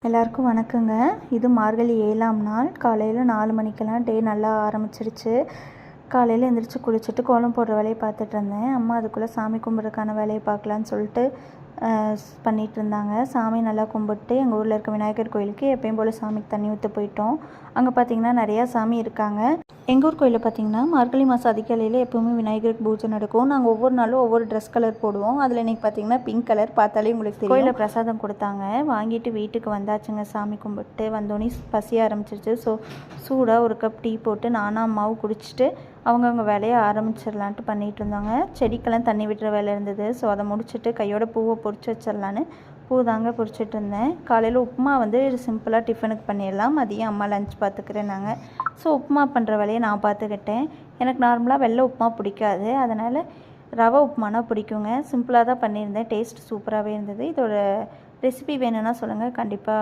எல்லாருக்கும் வணக்கங்க. இது மார்கழி 7ஆம் நாள். காலையில் 4 மணிக்கெல்லாம் டே நல்லா ஆரம்பிச்சிருச்சு. காலையில் எழுந்திரிச்சு குளிச்சுட்டு கோலம் போடுற வேலையை பார்த்துட்டு இருந்தேன். அம்மா அதுக்குள்ளே சாமி கும்பிட்றதுக்கான வேலையை பார்க்கலான்னு சொல்லிட்டு பண்ணிகிட்டு இருந்தாங்க. சாமி நல்லா கும்பிட்டு எங்கள் ஊரில் இருக்க விநாயகர் கோயிலுக்கு எப்பயும் போல் சாமிக்கு தண்ணி ஊற்ற போயிட்டோம். அங்கே பார்த்திங்கன்னா நிறையா சாமி இருக்காங்க. எங்கள் ஊர் கோயிலில் பார்த்திங்கன்னா மார்கழி மாதம் அதிகாலையில் எப்போவுமே விநாயகருக்கு பூஜை நடக்கும். நாங்கள் ஒவ்வொரு நாளும் ஒவ்வொரு ட்ரெஸ் கலர் போடுவோம். அதில் இன்றைக்கி பார்த்திங்கன்னா பிங்க் கலர். பார்த்தாலே உங்களுக்கு தெரியும். கோயிலில் பிரசாதம் கொடுத்தாங்க, வாங்கிட்டு வீட்டுக்கு வந்தாச்சுங்க. சாமி கும்பிட்டு வந்தோடனே பசிய ஆரம்பிச்சிருச்சு. சூடாக ஒரு கப் டீ போட்டு நானும் அம்மாவும் குடிச்சிட்டு அவங்கவுங்க வேலையை ஆரம்பிச்சிடலான்ட்டு பண்ணிகிட்டு இருந்தாங்க. செடிக்கெல்லாம் தண்ணி விடுற வேலை இருந்தது. அதை முடிச்சுட்டு கையோட பூவை பொறிச்சு வச்சிடலான்னு பூ தாங்க பொறிச்சிட்டு இருந்தேன். காலையில் உப்புமா சிம்பிளாக டிஃபனுக்கு பண்ணிடலாம். மதியம் அம்மா லஞ்ச் பார்த்துக்கிறேன் நாங்கள். உப்புமா பண்ணுற வேலையை நான் பார்த்துக்கிட்டேன். எனக்கு நார்மலாக வெள்ளை உப்புமா பிடிக்காது, அதனால் ரவை உப்புமானா பிடிக்குங்க. சிம்பிளாக தான் பண்ணியிருந்தேன். டேஸ்ட் சூப்பராகவே இருந்தது. இதோட ரெசிபி வேணும்னா சொல்லுங்கள், கண்டிப்பாக